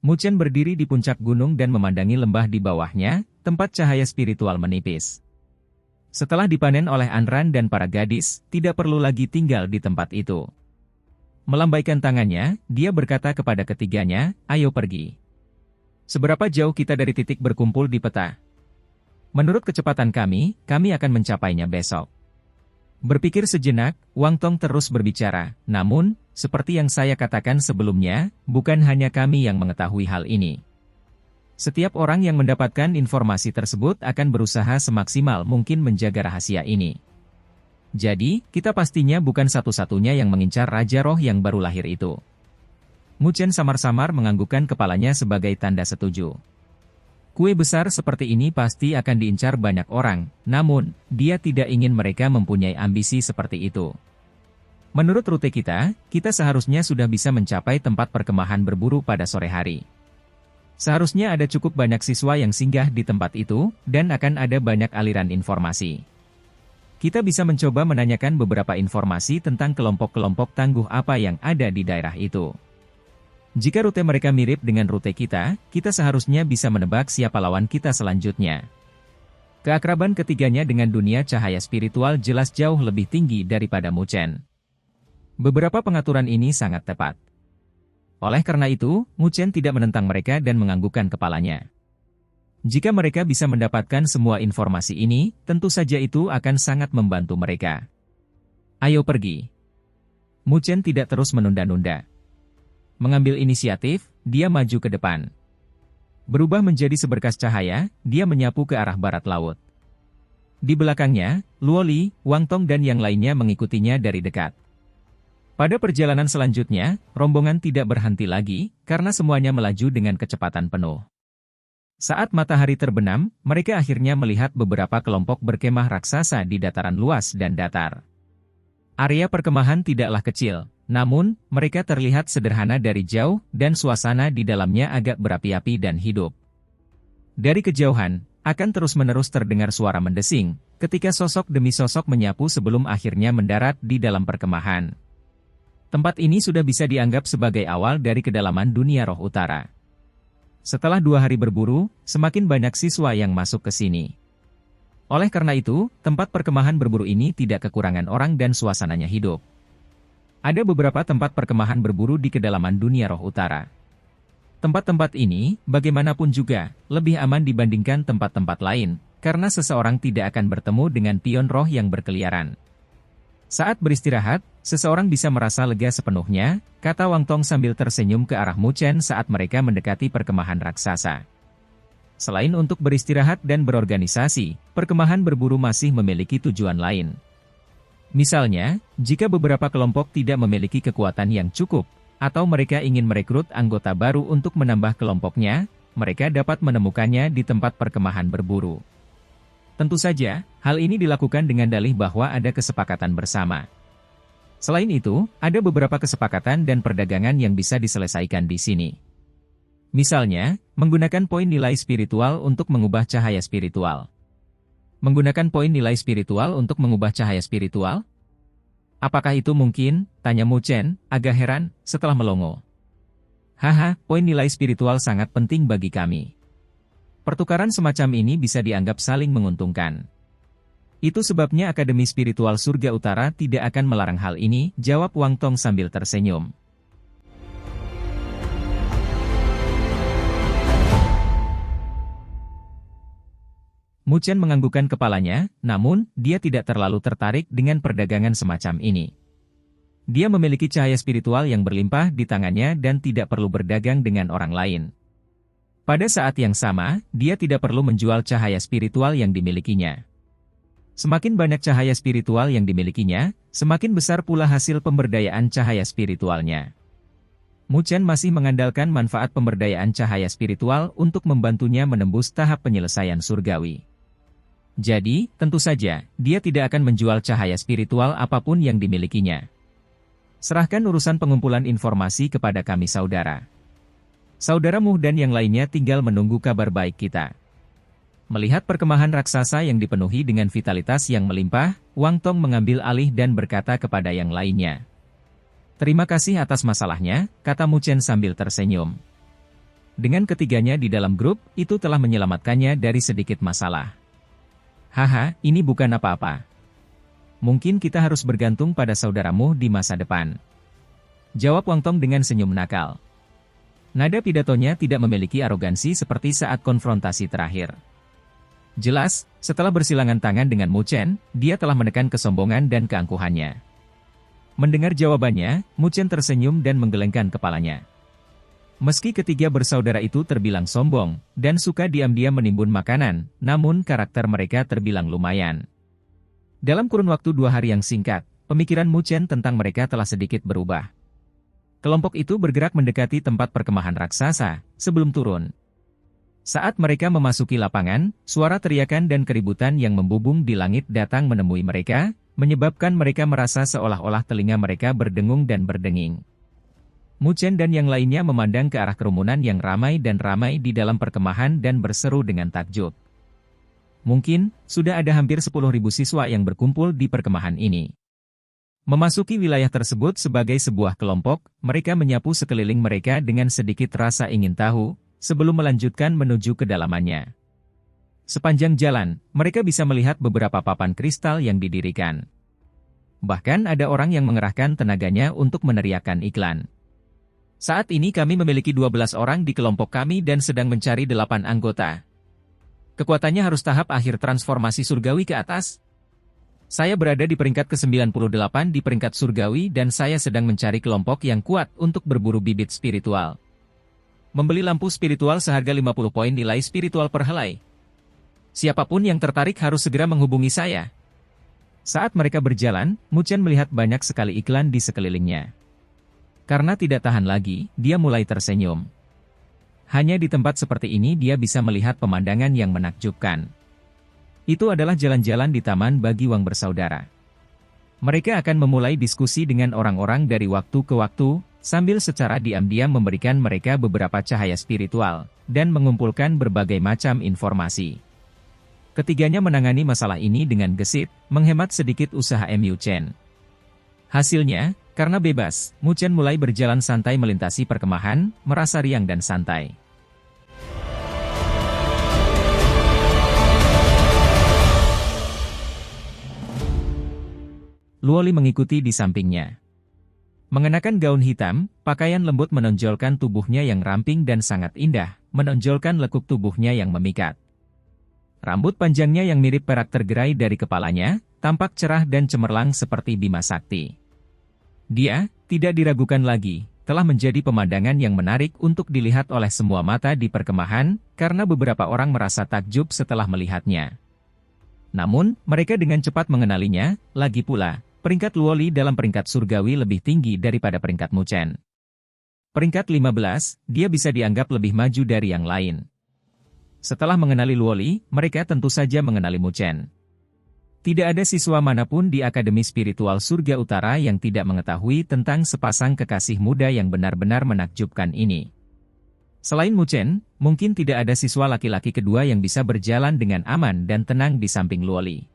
Mu Chen berdiri di puncak gunung dan memandangi lembah di bawahnya, tempat cahaya spiritual menipis. Setelah dipanen oleh Anran dan para gadis, tidak perlu lagi tinggal di tempat itu. Melambaikan tangannya, dia berkata kepada ketiganya, "Ayo pergi." Seberapa jauh kita dari titik berkumpul di peta? Menurut kecepatan kami akan mencapainya besok. Berpikir sejenak, Wang Tong terus berbicara, namun, seperti yang saya katakan sebelumnya, bukan hanya kami yang mengetahui hal ini. Setiap orang yang mendapatkan informasi tersebut akan berusaha semaksimal mungkin menjaga rahasia ini. Jadi, kita pastinya bukan satu-satunya yang mengincar Raja Roh yang baru lahir itu. Mu Chen samar-samar menganggukkan kepalanya sebagai tanda setuju. Kue besar seperti ini pasti akan diincar banyak orang, namun, dia tidak ingin mereka mempunyai ambisi seperti itu. Menurut rute kita seharusnya sudah bisa mencapai tempat perkemahan berburu pada sore hari. Seharusnya ada cukup banyak siswa yang singgah di tempat itu, dan akan ada banyak aliran informasi. Kita bisa mencoba menanyakan beberapa informasi tentang kelompok-kelompok tangguh apa yang ada di daerah itu. Jika rute mereka mirip dengan rute kita seharusnya bisa menebak siapa lawan kita selanjutnya. Keakraban ketiganya dengan dunia cahaya spiritual jelas jauh lebih tinggi daripada Mu Chen. Beberapa pengaturan ini sangat tepat. Oleh karena itu, Mu Chen tidak menentang mereka dan menganggukkan kepalanya. Jika mereka bisa mendapatkan semua informasi ini, tentu saja itu akan sangat membantu mereka. Ayo pergi. Mu Chen tidak terus menunda-nunda. Mengambil inisiatif, dia maju ke depan. Berubah menjadi seberkas cahaya, dia menyapu ke arah barat laut. Di belakangnya, Luo Li, Wang Tong dan yang lainnya mengikutinya dari dekat. Pada perjalanan selanjutnya, rombongan tidak berhenti lagi, karena semuanya melaju dengan kecepatan penuh. Saat matahari terbenam, mereka akhirnya melihat beberapa kelompok berkemah raksasa di dataran luas dan datar. Area perkemahan tidaklah kecil, namun, mereka terlihat sederhana dari jauh, dan suasana di dalamnya agak berapi-api dan hidup. Dari kejauhan, akan terus-menerus terdengar suara mendesing, ketika sosok demi sosok menyapu sebelum akhirnya mendarat di dalam perkemahan. Tempat ini sudah bisa dianggap sebagai awal dari kedalaman dunia roh utara. Setelah 2 hari berburu, semakin banyak siswa yang masuk ke sini. Oleh karena itu, tempat perkemahan berburu ini tidak kekurangan orang dan suasananya hidup. Ada beberapa tempat perkemahan berburu di kedalaman dunia roh utara. Tempat-tempat ini, bagaimanapun juga, lebih aman dibandingkan tempat-tempat lain, karena seseorang tidak akan bertemu dengan pion roh yang berkeliaran. Saat beristirahat, seseorang bisa merasa lega sepenuhnya, kata Wang Tong sambil tersenyum ke arah Mu Chen saat mereka mendekati perkemahan raksasa. Selain untuk beristirahat dan berorganisasi, perkemahan berburu masih memiliki tujuan lain. Misalnya, jika beberapa kelompok tidak memiliki kekuatan yang cukup, atau mereka ingin merekrut anggota baru untuk menambah kelompoknya, mereka dapat menemukannya di tempat perkemahan berburu. Tentu saja, hal ini dilakukan dengan dalih bahwa ada kesepakatan bersama. Selain itu, ada beberapa kesepakatan dan perdagangan yang bisa diselesaikan di sini. Misalnya, menggunakan poin nilai spiritual untuk mengubah cahaya spiritual. Menggunakan poin nilai spiritual untuk mengubah cahaya spiritual? Apakah itu mungkin? Tanya Mu Chen, agak heran, setelah melongo. Haha, poin nilai spiritual sangat penting bagi kami. Pertukaran semacam ini bisa dianggap saling menguntungkan. Itu sebabnya Akademi Spiritual Surga Utara tidak akan melarang hal ini, jawab Wang Tong sambil tersenyum. Mu Chen menganggukkan kepalanya, namun, dia tidak terlalu tertarik dengan perdagangan semacam ini. Dia memiliki cahaya spiritual yang berlimpah di tangannya dan tidak perlu berdagang dengan orang lain. Pada saat yang sama, dia tidak perlu menjual cahaya spiritual yang dimilikinya. Semakin banyak cahaya spiritual yang dimilikinya, semakin besar pula hasil pemberdayaan cahaya spiritualnya. Mu Chen masih mengandalkan manfaat pemberdayaan cahaya spiritual untuk membantunya menembus tahap penyelesaian surgawi. Jadi, tentu saja, dia tidak akan menjual cahaya spiritual apapun yang dimilikinya. Serahkan urusan pengumpulan informasi kepada kami saudara. Saudaramu dan yang lainnya tinggal menunggu kabar baik kita. Melihat perkemahan raksasa yang dipenuhi dengan vitalitas yang melimpah, Wang Tong mengambil alih dan berkata kepada yang lainnya. Terima kasih atas masalahnya, kata Mu Chen sambil tersenyum. Dengan ketiganya di dalam grup, itu telah menyelamatkannya dari sedikit masalah. Haha, ini bukan apa-apa. Mungkin kita harus bergantung pada saudaramu di masa depan. Jawab Wang Tong dengan senyum nakal. Nada pidatonya tidak memiliki arogansi seperti saat konfrontasi terakhir. Jelas, setelah bersilangan tangan dengan Mu Chen, dia telah menekan kesombongan dan keangkuhannya. Mendengar jawabannya, Mu Chen tersenyum dan menggelengkan kepalanya. Meski ketiga bersaudara itu terbilang sombong, dan suka diam-diam menimbun makanan, namun karakter mereka terbilang lumayan. Dalam kurun waktu 2 hari yang singkat, pemikiran Mu Chen tentang mereka telah sedikit berubah. Kelompok itu bergerak mendekati tempat perkemahan raksasa, sebelum turun. Saat mereka memasuki lapangan, suara teriakan dan keributan yang membubung di langit datang menemui mereka, menyebabkan mereka merasa seolah-olah telinga mereka berdengung dan berdenging. Mu Chen dan yang lainnya memandang ke arah kerumunan yang ramai di dalam perkemahan dan berseru dengan takjub. Mungkin, sudah ada hampir 10.000 siswa yang berkumpul di perkemahan ini. Memasuki wilayah tersebut sebagai sebuah kelompok, mereka menyapu sekeliling mereka dengan sedikit rasa ingin tahu, sebelum melanjutkan menuju kedalamannya. Sepanjang jalan, mereka bisa melihat beberapa papan kristal yang didirikan. Bahkan ada orang yang mengerahkan tenaganya untuk meneriakkan iklan. Saat ini kami memiliki 12 orang di kelompok kami dan sedang mencari 8 anggota. Kekuatannya harus tahap akhir transformasi surgawi ke atas. Saya berada di peringkat ke-98 di peringkat surgawi dan saya sedang mencari kelompok yang kuat untuk berburu bibit spiritual. Membeli lampu spiritual seharga 50 poin nilai spiritual per helai. Siapapun yang tertarik harus segera menghubungi saya. Saat mereka berjalan, Mu Chen melihat banyak sekali iklan di sekelilingnya. Karena tidak tahan lagi, dia mulai tersenyum. Hanya di tempat seperti ini dia bisa melihat pemandangan yang menakjubkan. Itu adalah jalan-jalan di taman bagi Wang bersaudara. Mereka akan memulai diskusi dengan orang-orang dari waktu ke waktu, sambil secara diam-diam memberikan mereka beberapa cahaya spiritual, dan mengumpulkan berbagai macam informasi. Ketiganya menangani masalah ini dengan gesit, menghemat sedikit usaha Mu Chen. Hasilnya, karena bebas, Mu Chen mulai berjalan santai melintasi perkemahan, merasa riang dan santai. Luoli mengikuti di sampingnya. Mengenakan gaun hitam, pakaian lembut menonjolkan tubuhnya yang ramping dan sangat indah, menonjolkan lekuk tubuhnya yang memikat. Rambut panjangnya yang mirip perak tergerai dari kepalanya, tampak cerah dan cemerlang seperti Bima Sakti. Dia, tidak diragukan lagi, telah menjadi pemandangan yang menarik untuk dilihat oleh semua mata di perkemahan, karena beberapa orang merasa takjub setelah melihatnya. Namun, mereka dengan cepat mengenalinya, lagi pula, peringkat Luoli dalam peringkat surgawi lebih tinggi daripada peringkat Mu Chen. Peringkat 15, dia bisa dianggap lebih maju dari yang lain. Setelah mengenali Luoli, mereka tentu saja mengenali Mu Chen. Tidak ada siswa manapun di Akademi Spiritual Surga Utara yang tidak mengetahui tentang sepasang kekasih muda yang benar-benar menakjubkan ini. Selain Mu Chen, mungkin tidak ada siswa laki-laki kedua yang bisa berjalan dengan aman dan tenang di samping Luoli.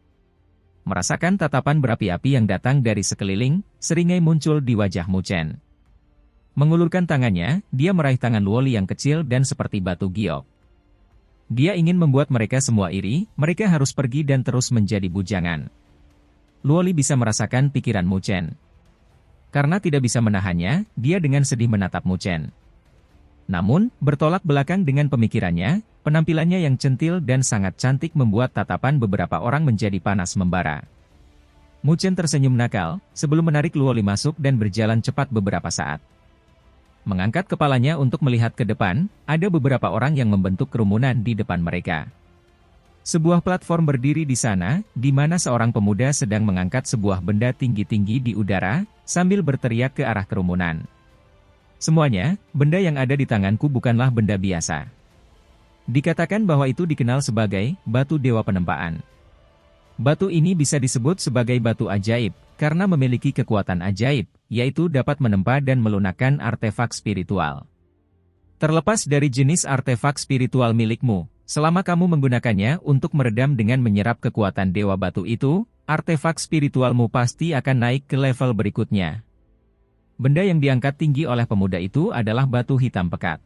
Merasakan tatapan berapi-api yang datang dari sekeliling, seringai muncul di wajah Mu Chen. Mengulurkan tangannya, dia meraih tangan Luoli yang kecil dan seperti batu giok. Dia ingin membuat mereka semua iri, mereka harus pergi dan terus menjadi bujangan. Luoli bisa merasakan pikiran Mu Chen. Karena tidak bisa menahannya, dia dengan sedih menatap Mu Chen. Namun, bertolak belakang dengan pemikirannya, penampilannya yang centil dan sangat cantik membuat tatapan beberapa orang menjadi panas membara. Mu Chen tersenyum nakal, sebelum menarik Luoli masuk dan berjalan cepat beberapa saat. Mengangkat kepalanya untuk melihat ke depan, ada beberapa orang yang membentuk kerumunan di depan mereka. Sebuah platform berdiri di sana, di mana seorang pemuda sedang mengangkat sebuah benda tinggi-tinggi di udara, sambil berteriak ke arah kerumunan. Semuanya, benda yang ada di tanganku bukanlah benda biasa. Dikatakan bahwa itu dikenal sebagai batu dewa penempaan. Batu ini bisa disebut sebagai batu ajaib, karena memiliki kekuatan ajaib, yaitu dapat menempa dan melunakkan artefak spiritual. Terlepas dari jenis artefak spiritual milikmu, selama kamu menggunakannya untuk meredam dengan menyerap kekuatan dewa batu itu, artefak spiritualmu pasti akan naik ke level berikutnya. Benda yang diangkat tinggi oleh pemuda itu adalah batu hitam pekat.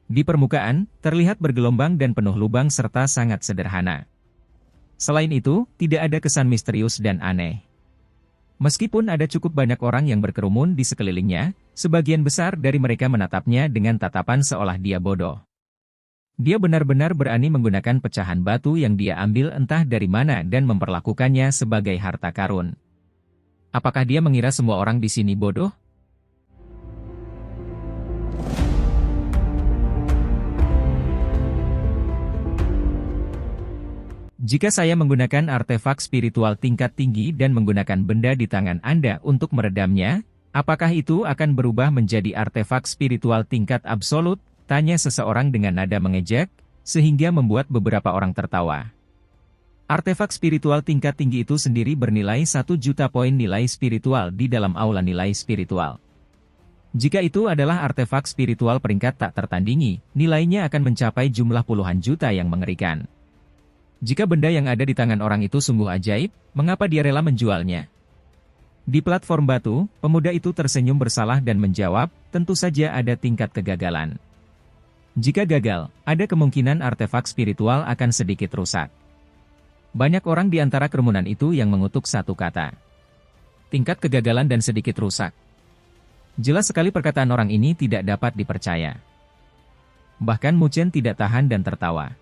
Di permukaan, terlihat bergelombang dan penuh lubang serta sangat sederhana. Selain itu, tidak ada kesan misterius dan aneh. Meskipun ada cukup banyak orang yang berkerumun di sekelilingnya, sebagian besar dari mereka menatapnya dengan tatapan seolah dia bodoh. Dia benar-benar berani menggunakan pecahan batu yang dia ambil entah dari mana dan memperlakukannya sebagai harta karun. Apakah dia mengira semua orang di sini bodoh? Jika saya menggunakan artefak spiritual tingkat tinggi dan menggunakan benda di tangan Anda untuk meredamnya, apakah itu akan berubah menjadi artefak spiritual tingkat absolut? Tanya seseorang dengan nada mengejek, sehingga membuat beberapa orang tertawa. Artefak spiritual tingkat tinggi itu sendiri bernilai 1 juta poin nilai spiritual di dalam aula nilai spiritual. Jika itu adalah artefak spiritual peringkat tak tertandingi, nilainya akan mencapai jumlah puluhan juta yang mengerikan. Jika benda yang ada di tangan orang itu sungguh ajaib, mengapa dia rela menjualnya? Di platform batu, pemuda itu tersenyum bersalah dan menjawab, tentu saja ada tingkat kegagalan. Jika gagal, ada kemungkinan artefak spiritual akan sedikit rusak. Banyak orang di antara kerumunan itu yang mengutuk satu kata. Tingkat kegagalan dan sedikit rusak. Jelas sekali perkataan orang ini tidak dapat dipercaya. Bahkan Mu Chen tidak tahan dan tertawa.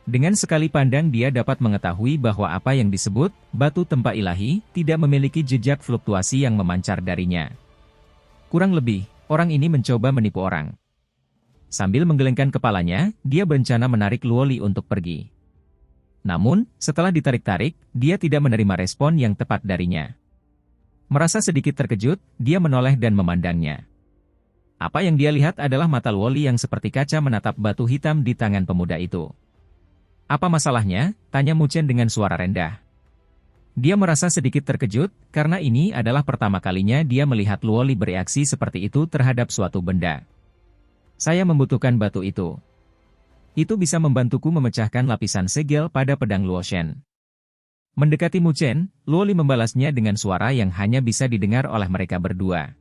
Dengan sekali pandang dia dapat mengetahui bahwa apa yang disebut batu tempa ilahi tidak memiliki jejak fluktuasi yang memancar darinya. Kurang lebih, orang ini mencoba menipu orang. Sambil menggelengkan kepalanya, dia berencana menarik Luoli untuk pergi. Namun, setelah ditarik-tarik, dia tidak menerima respon yang tepat darinya. Merasa sedikit terkejut, dia menoleh dan memandangnya. Apa yang dia lihat adalah mata Luoli yang seperti kaca menatap batu hitam di tangan pemuda itu. Apa masalahnya? Tanya Mu Chen dengan suara rendah. Dia merasa sedikit terkejut, karena ini adalah pertama kalinya dia melihat Luoli bereaksi seperti itu terhadap suatu benda. Saya membutuhkan batu itu. Itu bisa membantuku memecahkan lapisan segel pada pedang Luoshen. Mendekati Mu Chen, Luoli membalasnya dengan suara yang hanya bisa didengar oleh mereka berdua.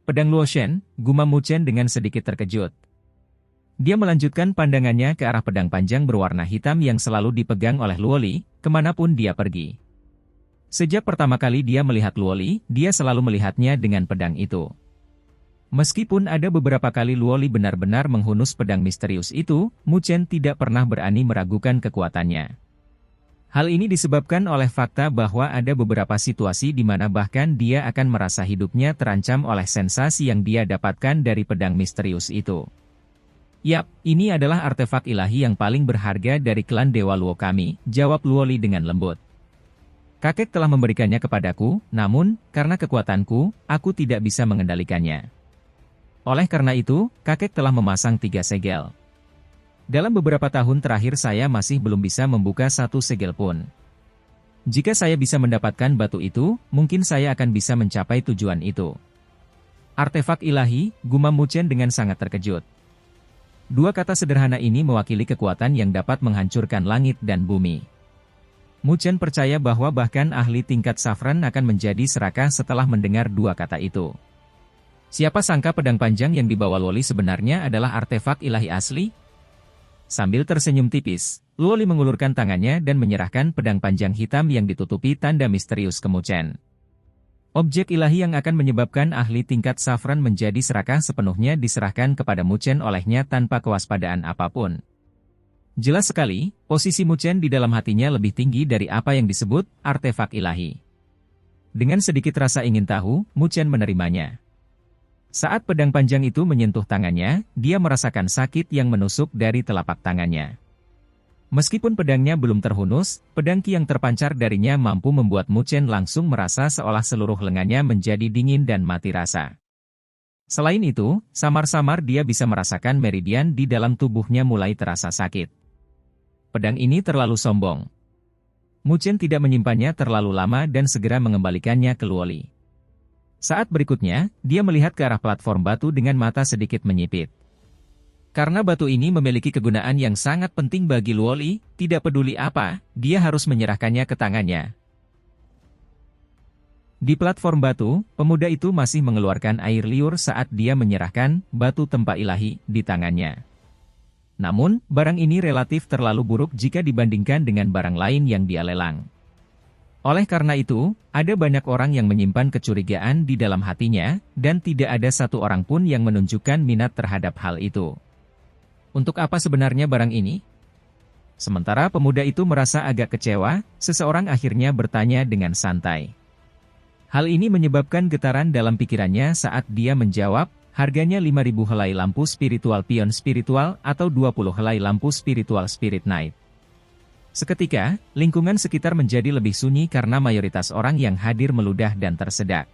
Pedang Luoshen, gumam Mu Chen dengan sedikit terkejut. Dia melanjutkan pandangannya ke arah pedang panjang berwarna hitam yang selalu dipegang oleh Luoli, kemanapun dia pergi. Sejak pertama kali dia melihat Luoli, dia selalu melihatnya dengan pedang itu. Meskipun ada beberapa kali Luoli benar-benar menghunus pedang misterius itu, Mu Chen tidak pernah berani meragukan kekuatannya. Hal ini disebabkan oleh fakta bahwa ada beberapa situasi di mana bahkan dia akan merasa hidupnya terancam oleh sensasi yang dia dapatkan dari pedang misterius itu. Yap, ini adalah artefak ilahi yang paling berharga dari klan Dewa Luo kami, jawab Luoli dengan lembut. Kakek telah memberikannya kepadaku, namun, karena kekuatanku, aku tidak bisa mengendalikannya. Oleh karena itu, kakek telah memasang 3 segel. Dalam beberapa tahun terakhir saya masih belum bisa membuka 1 segel pun. Jika saya bisa mendapatkan batu itu, mungkin saya akan bisa mencapai tujuan itu. Artefak ilahi, gumam Mu Chen dengan sangat terkejut. 2 kata sederhana ini mewakili kekuatan yang dapat menghancurkan langit dan bumi. Mu Chen percaya bahwa bahkan ahli tingkat safran akan menjadi serakah setelah mendengar 2 kata itu. Siapa sangka pedang panjang yang dibawa Luoli sebenarnya adalah artefak ilahi asli? Sambil tersenyum tipis, Luoli mengulurkan tangannya dan menyerahkan pedang panjang hitam yang ditutupi tanda misterius ke Mu Chen. Objek ilahi yang akan menyebabkan ahli tingkat safran menjadi serakah sepenuhnya diserahkan kepada Mu Chen olehnya tanpa kewaspadaan apapun. Jelas sekali, posisi Mu Chen di dalam hatinya lebih tinggi dari apa yang disebut artefak ilahi. Dengan sedikit rasa ingin tahu, Mu Chen menerimanya. Saat pedang panjang itu menyentuh tangannya, dia merasakan sakit yang menusuk dari telapak tangannya. Meskipun pedangnya belum terhunus, pedang ki yang terpancar darinya mampu membuat Mu Chen langsung merasa seolah seluruh lengannya menjadi dingin dan mati rasa. Selain itu, samar-samar dia bisa merasakan meridian di dalam tubuhnya mulai terasa sakit. Pedang ini terlalu sombong. Mu Chen tidak menyimpannya terlalu lama dan segera mengembalikannya ke Luoli. Saat berikutnya, dia melihat ke arah platform batu dengan mata sedikit menyipit. Karena batu ini memiliki kegunaan yang sangat penting bagi Luoli, tidak peduli apa, dia harus menyerahkannya ke tangannya. Di platform batu, pemuda itu masih mengeluarkan air liur saat dia menyerahkan batu tempa ilahi di tangannya. Namun, barang ini relatif terlalu buruk jika dibandingkan dengan barang lain yang dia lelang. Oleh karena itu, ada banyak orang yang menyimpan kecurigaan di dalam hatinya, dan tidak ada satu orang pun yang menunjukkan minat terhadap hal itu. Untuk apa sebenarnya barang ini? Sementara pemuda itu merasa agak kecewa, seseorang akhirnya bertanya dengan santai. Hal ini menyebabkan getaran dalam pikirannya saat dia menjawab, harganya 5.000 helai lampu spiritual pion spiritual atau 20 helai lampu spiritual spirit night. Seketika, lingkungan sekitar menjadi lebih sunyi karena mayoritas orang yang hadir meludah dan tersedak.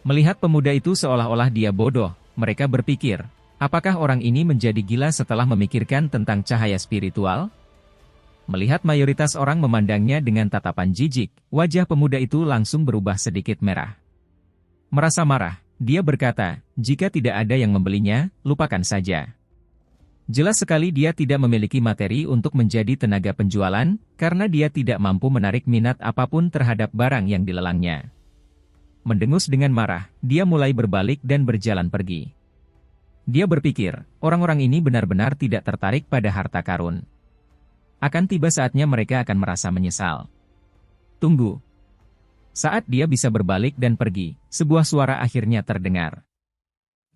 Melihat pemuda itu seolah-olah dia bodoh, mereka berpikir, apakah orang ini menjadi gila setelah memikirkan tentang cahaya spiritual? Melihat mayoritas orang memandangnya dengan tatapan jijik, wajah pemuda itu langsung berubah sedikit merah. Merasa marah, dia berkata, jika tidak ada yang membelinya, lupakan saja. Jelas sekali dia tidak memiliki materi untuk menjadi tenaga penjualan, karena dia tidak mampu menarik minat apapun terhadap barang yang dilelangnya. Mendengus dengan marah, dia mulai berbalik dan berjalan pergi. Dia berpikir, orang-orang ini benar-benar tidak tertarik pada harta karun. Akan tiba saatnya mereka akan merasa menyesal. Tunggu. Saat dia bisa berbalik dan pergi, sebuah suara akhirnya terdengar.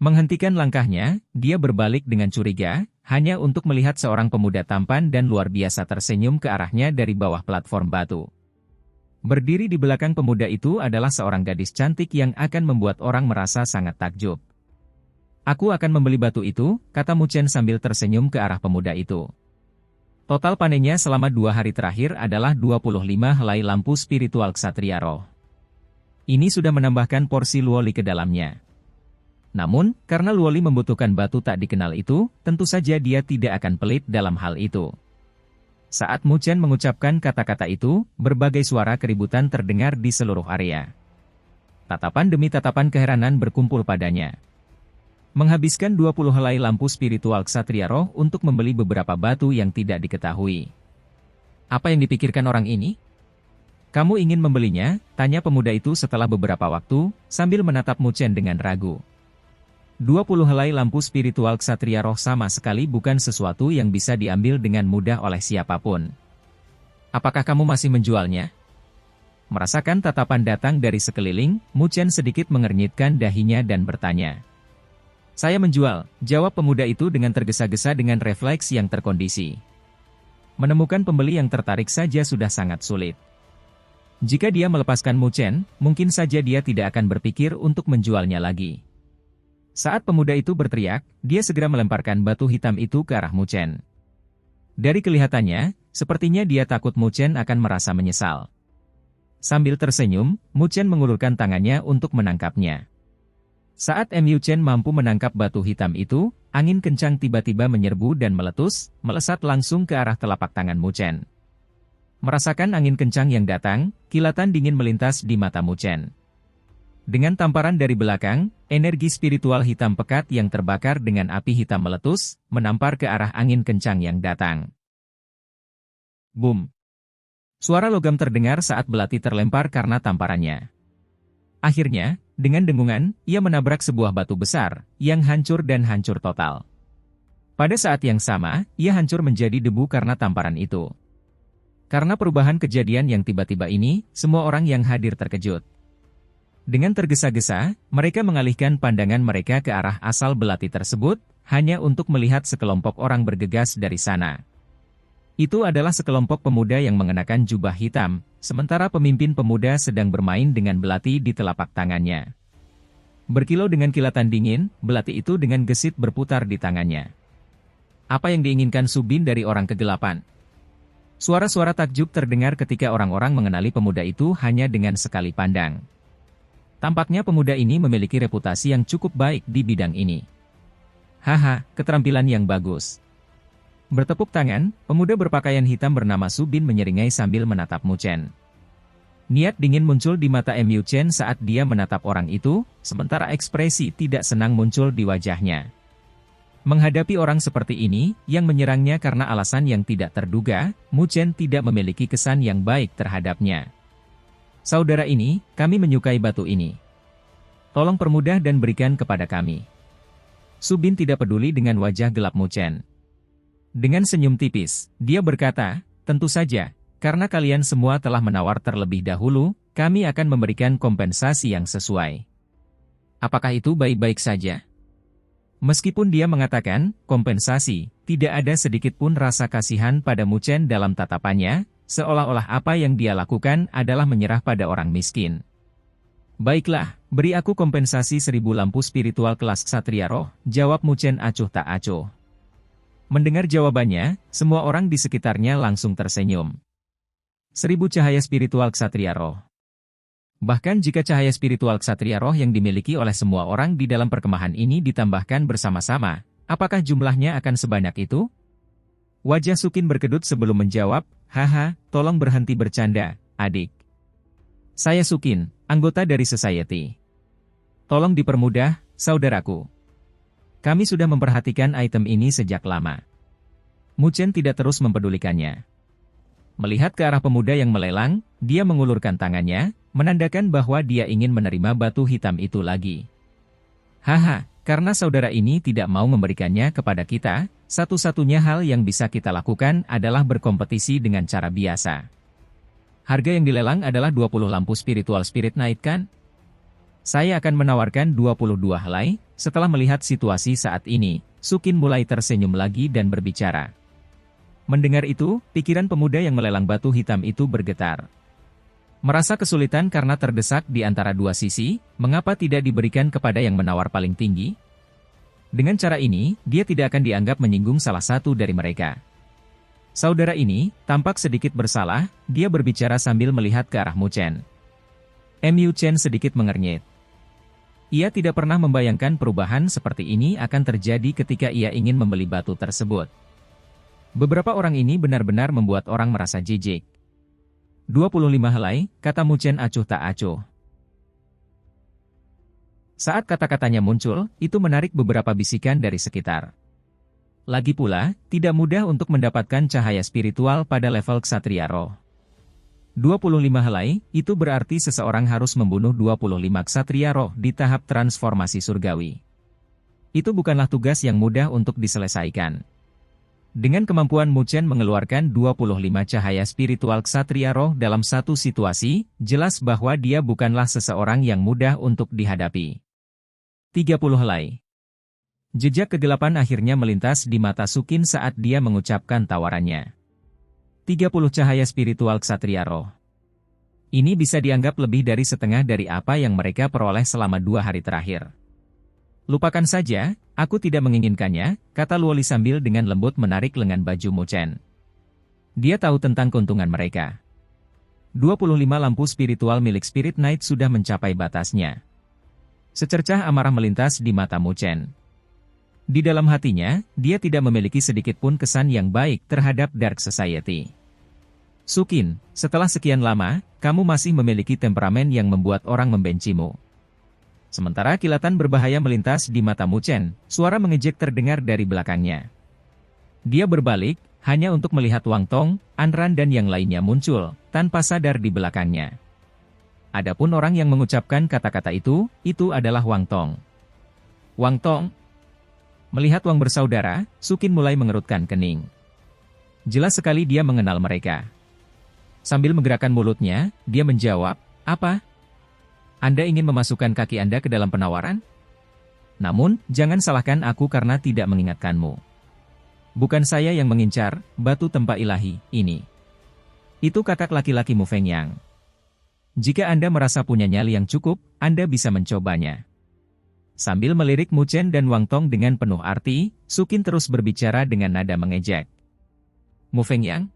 Menghentikan langkahnya, dia berbalik dengan curiga, hanya untuk melihat seorang pemuda tampan dan luar biasa tersenyum ke arahnya dari bawah platform batu. Berdiri di belakang pemuda itu adalah seorang gadis cantik yang akan membuat orang merasa sangat takjub. Aku akan membeli batu itu, kata Mu Chen sambil tersenyum ke arah pemuda itu. Total panennya selama 2 hari terakhir adalah 25 helai lampu spiritual Ksatria Roh. Ini sudah menambahkan porsi Luoli ke dalamnya. Namun, karena Luoli membutuhkan batu tak dikenal itu, tentu saja dia tidak akan pelit dalam hal itu. Saat Mu Chen mengucapkan kata-kata itu, berbagai suara keributan terdengar di seluruh area. Tatapan demi tatapan keheranan berkumpul padanya. Menghabiskan 20 helai lampu spiritual Ksatria Roh untuk membeli beberapa batu yang tidak diketahui. Apa yang dipikirkan orang ini? Kamu ingin membelinya? Tanya pemuda itu setelah beberapa waktu, sambil menatap Mu Chen dengan ragu. 20 helai lampu spiritual Ksatria Roh sama sekali bukan sesuatu yang bisa diambil dengan mudah oleh siapapun. Apakah kamu masih menjualnya? Merasakan tatapan datang dari sekeliling, Mu Chen sedikit mengernyitkan dahinya dan bertanya. Saya menjual, jawab pemuda itu dengan tergesa-gesa dengan refleks yang terkondisi. Menemukan pembeli yang tertarik saja sudah sangat sulit. Jika dia melepaskan Mu Chen, mungkin saja dia tidak akan berpikir untuk menjualnya lagi. Saat pemuda itu berteriak, dia segera melemparkan batu hitam itu ke arah Mu Chen. Dari kelihatannya, sepertinya dia takut Mu Chen akan merasa menyesal. Sambil tersenyum, Mu Chen mengulurkan tangannya untuk menangkapnya. Saat Mu Chen mampu menangkap batu hitam itu, angin kencang tiba-tiba menyerbu dan meletus, melesat langsung ke arah telapak tangan Mu Chen. Merasakan angin kencang yang datang, kilatan dingin melintas di mata Mu Chen. Dengan tamparan dari belakang, energi spiritual hitam pekat yang terbakar dengan api hitam meletus, menampar ke arah angin kencang yang datang. Boom! Suara logam terdengar saat belati terlempar karena tamparannya. Akhirnya, dengan dengungan, ia menabrak sebuah batu besar, yang hancur dan hancur total. Pada saat yang sama, ia hancur menjadi debu karena tamparan itu. Karena perubahan kejadian yang tiba-tiba ini, semua orang yang hadir terkejut. Dengan tergesa-gesa, mereka mengalihkan pandangan mereka ke arah asal belati tersebut, hanya untuk melihat sekelompok orang bergegas dari sana. Itu adalah sekelompok pemuda yang mengenakan jubah hitam, sementara pemimpin pemuda sedang bermain dengan belati di telapak tangannya. Berkilau dengan kilatan dingin, belati itu dengan gesit berputar di tangannya. Apa yang diinginkan Su Bin dari orang kegelapan? Suara-suara takjub terdengar ketika orang-orang mengenali pemuda itu hanya dengan sekali pandang. Tampaknya pemuda ini memiliki reputasi yang cukup baik di bidang ini. Haha, keterampilan yang bagus. Bertepuk tangan, pemuda berpakaian hitam bernama Su Bin menyeringai sambil menatap Mu Chen. Niat dingin muncul di mata Mu Chen saat dia menatap orang itu, sementara ekspresi tidak senang muncul di wajahnya. Menghadapi orang seperti ini, yang menyerangnya karena alasan yang tidak terduga, Mu Chen tidak memiliki kesan yang baik terhadapnya. Saudara ini, kami menyukai batu ini. Tolong permudah dan berikan kepada kami. Su Bin tidak peduli dengan wajah gelap Mu Chen. Dengan senyum tipis, dia berkata, tentu saja, karena kalian semua telah menawar terlebih dahulu, kami akan memberikan kompensasi yang sesuai. Apakah itu baik-baik saja? Meskipun dia mengatakan, kompensasi, tidak ada sedikit pun rasa kasihan pada Mu Chen dalam tatapannya, seolah-olah apa yang dia lakukan adalah menyerah pada orang miskin. Baiklah, beri aku kompensasi 1000 lampu spiritual kelas Ksatria Roh, jawab Mu Chen acuh tak acuh. Mendengar jawabannya, semua orang di sekitarnya langsung tersenyum. 1000 cahaya spiritual Ksatria Roh. Bahkan jika cahaya spiritual Ksatria Roh yang dimiliki oleh semua orang di dalam perkemahan ini ditambahkan bersama-sama, apakah jumlahnya akan sebanyak itu? Wajah Su Qin berkedut sebelum menjawab, haha, tolong berhenti bercanda, adik. Saya Su Qin, anggota dari Society. Tolong dipermudah, saudaraku. Kami sudah memperhatikan item ini sejak lama. Mu Chen tidak terus mempedulikannya. Melihat ke arah pemuda yang melelang, dia mengulurkan tangannya, menandakan bahwa dia ingin menerima batu hitam itu lagi. Haha, karena saudara ini tidak mau memberikannya kepada kita, satu-satunya hal yang bisa kita lakukan adalah berkompetisi dengan cara biasa. Harga yang dilelang adalah 20 lampu spiritual Spirit Night kan? Saya akan menawarkan 22 helai. Setelah melihat situasi saat ini, Su Qin mulai tersenyum lagi dan berbicara. Mendengar itu, pikiran pemuda yang melelang batu hitam itu bergetar. Merasa kesulitan karena terdesak di antara dua sisi, mengapa tidak diberikan kepada yang menawar paling tinggi? Dengan cara ini, dia tidak akan dianggap menyinggung salah satu dari mereka. Saudara ini, tampak sedikit bersalah, dia berbicara sambil melihat ke arah Mu Chen. Mu Chen sedikit mengernyit. Ia tidak pernah membayangkan perubahan seperti ini akan terjadi ketika ia ingin membeli batu tersebut. Beberapa orang ini benar-benar membuat orang merasa jijik. 25 helai, kata Mu Chen acuh tak acuh. Saat kata-katanya muncul, itu menarik beberapa bisikan dari sekitar. Lagi pula, tidak mudah untuk mendapatkan cahaya spiritual pada level Ksatria Roh. 25 helai, itu berarti seseorang harus membunuh 25 Ksatria Roh di tahap transformasi surgawi. Itu bukanlah tugas yang mudah untuk diselesaikan. Dengan kemampuan Mu Chen mengeluarkan 25 cahaya spiritual Ksatria Roh dalam satu situasi, jelas bahwa dia bukanlah seseorang yang mudah untuk dihadapi. 30 helai. Jejak kegelapan akhirnya melintas di mata Su Qin saat dia mengucapkan tawarannya. 30 cahaya spiritual Ksatria Roh. Ini bisa dianggap lebih dari setengah dari apa yang mereka peroleh selama 2 hari terakhir. Lupakan saja, aku tidak menginginkannya, kata Luoli sambil dengan lembut menarik lengan baju Mu Chen. Dia tahu tentang keuntungan mereka. 25 lampu spiritual milik Spirit Night sudah mencapai batasnya. Secercah amarah melintas di mata Mu Chen. Di dalam hatinya, dia tidak memiliki sedikit pun kesan yang baik terhadap Dark Society. Su Qin, setelah sekian lama, kamu masih memiliki temperamen yang membuat orang membencimu. Sementara kilatan berbahaya melintas di mata Mu Chen, suara mengejek terdengar dari belakangnya. Dia berbalik, hanya untuk melihat Wang Tong, Anran dan yang lainnya muncul, tanpa sadar di belakangnya. Adapun orang yang mengucapkan kata-kata itu adalah Wang Tong. Wang Tong. Melihat Wang bersaudara, Su Qin mulai mengerutkan kening. Jelas sekali dia mengenal mereka. Sambil menggerakkan mulutnya, dia menjawab, apa? Anda ingin memasukkan kaki Anda ke dalam penawaran? Namun, jangan salahkan aku karena tidak mengingatkanmu. Bukan saya yang mengincar batu tempa ilahi ini. Itu kakak laki-laki Mu Fengyang. Jika Anda merasa punya nyali yang cukup, Anda bisa mencobanya. Sambil melirik Mu Chen dan Wang Tong dengan penuh arti, Su Qin terus berbicara dengan nada mengejek. Mu Fengyang?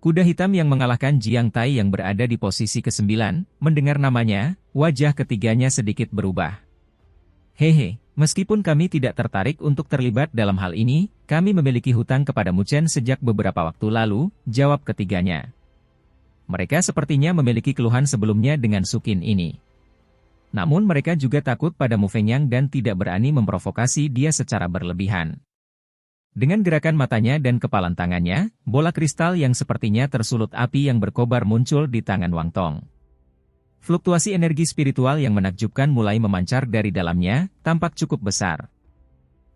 Kuda hitam yang mengalahkan Jiang Tai yang berada di posisi ke-9, mendengar namanya, wajah ketiganya sedikit berubah. Hehe, meskipun kami tidak tertarik untuk terlibat dalam hal ini, kami memiliki hutang kepada Mu Chen sejak beberapa waktu lalu, jawab ketiganya. Mereka sepertinya memiliki keluhan sebelumnya dengan Su Qin ini. Namun mereka juga takut pada Mu Fengyang dan tidak berani memprovokasi dia secara berlebihan. Dengan gerakan matanya dan kepalan tangannya, bola kristal yang sepertinya tersulut api yang berkobar muncul di tangan Wang Tong. Fluktuasi energi spiritual yang menakjubkan mulai memancar dari dalamnya, tampak cukup besar.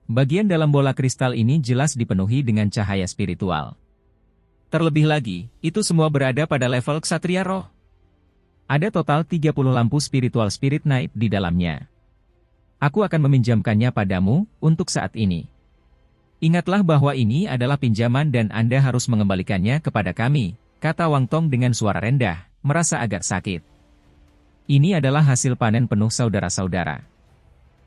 Bagian dalam bola kristal ini jelas dipenuhi dengan cahaya spiritual. Terlebih lagi, itu semua berada pada level ksatria roh. Ada total 30 lampu spiritual Spirit Night di dalamnya. Aku akan meminjamkannya padamu, untuk saat ini. Ingatlah bahwa ini adalah pinjaman dan Anda harus mengembalikannya kepada kami, kata Wang Tong dengan suara rendah, merasa agak sakit. Ini adalah hasil panen penuh saudara-saudara.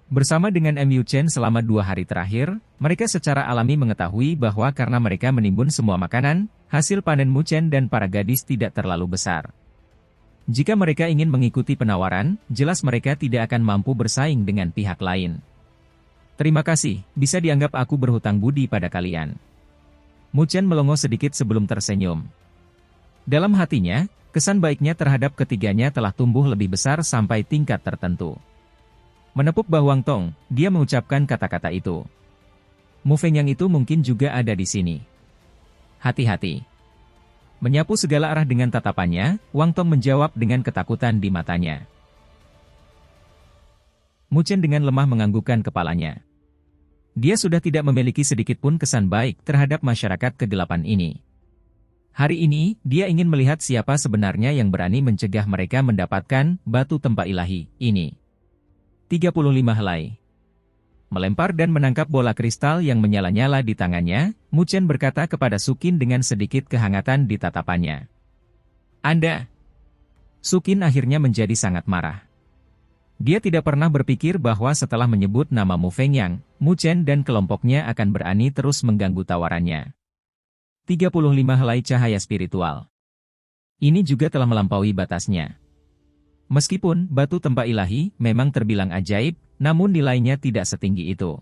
Bersama dengan MU Chen selama 2 hari terakhir, mereka secara alami mengetahui bahwa karena mereka menimbun semua makanan, hasil panen Mu Chen dan para gadis tidak terlalu besar. Jika mereka ingin mengikuti penawaran, jelas mereka tidak akan mampu bersaing dengan pihak lain. Terima kasih, bisa dianggap aku berhutang budi pada kalian. Mu Chen melongo sedikit sebelum tersenyum. Dalam hatinya, kesan baiknya terhadap ketiganya telah tumbuh lebih besar sampai tingkat tertentu. Menepuk bahu Wang Tong, dia mengucapkan kata-kata itu. Mu Feng yang itu mungkin juga ada di sini. Hati-hati. Menyapu segala arah dengan tatapannya, Wang Tong menjawab dengan ketakutan di matanya. Mu Chen dengan lemah menganggukkan kepalanya. Dia sudah tidak memiliki sedikit pun kesan baik terhadap masyarakat kegelapan ini. Hari ini, dia ingin melihat siapa sebenarnya yang berani mencegah mereka mendapatkan batu tempa ilahi ini. 35 helai. Melempar dan menangkap bola kristal yang menyala-nyala di tangannya, Mu Chen berkata kepada Sukin dengan sedikit kehangatan di tatapannya. Anda. Sukin akhirnya menjadi sangat marah. Dia tidak pernah berpikir bahwa setelah menyebut nama Mu Fengyang, Mu Chen dan kelompoknya akan berani terus mengganggu tawarannya. 35 helai cahaya spiritual. Ini juga telah melampaui batasnya. Meskipun batu tempa ilahi memang terbilang ajaib, namun nilainya tidak setinggi itu.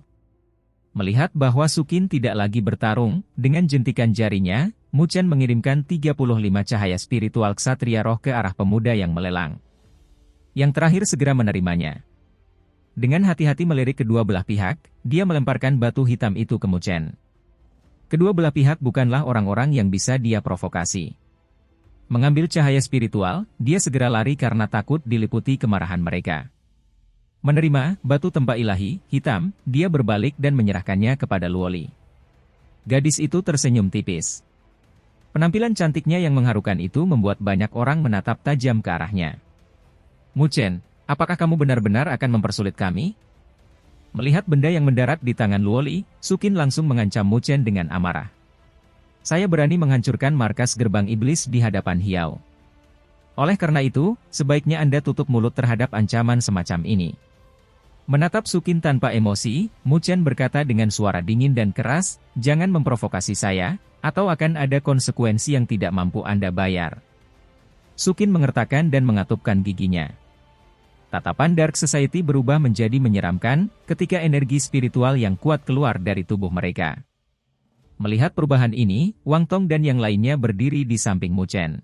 Melihat bahwa Sukin tidak lagi bertarung, dengan jentikan jarinya, Mu Chen mengirimkan 35 cahaya spiritual ksatria roh ke arah pemuda yang melelang. Yang terakhir segera menerimanya. Dengan hati-hati melirik kedua belah pihak, dia melemparkan batu hitam itu ke Mu Chen. Kedua belah pihak bukanlah orang-orang yang bisa dia provokasi. Mengambil cahaya spiritual, dia segera lari karena takut diliputi kemarahan mereka. Menerima batu tempa ilahi, hitam, dia berbalik dan menyerahkannya kepada Luoli. Gadis itu tersenyum tipis. Penampilan cantiknya yang mengharukan itu membuat banyak orang menatap tajam ke arahnya. Mu Chen, apakah kamu benar-benar akan mempersulit kami? Melihat benda yang mendarat di tangan Luoli, Sukin langsung mengancam Mu Chen dengan amarah. Saya berani menghancurkan markas gerbang iblis di hadapan Hiao. Oleh karena itu, sebaiknya Anda tutup mulut terhadap ancaman semacam ini. Menatap Sukin tanpa emosi, Mu Chen berkata dengan suara dingin dan keras, jangan memprovokasi saya, atau akan ada konsekuensi yang tidak mampu Anda bayar. Sukin mengertakkan dan mengatupkan giginya. Tatapan Dark Society berubah menjadi menyeramkan ketika energi spiritual yang kuat keluar dari tubuh mereka. Melihat perubahan ini, Wang Tong dan yang lainnya berdiri di samping Mu Chen.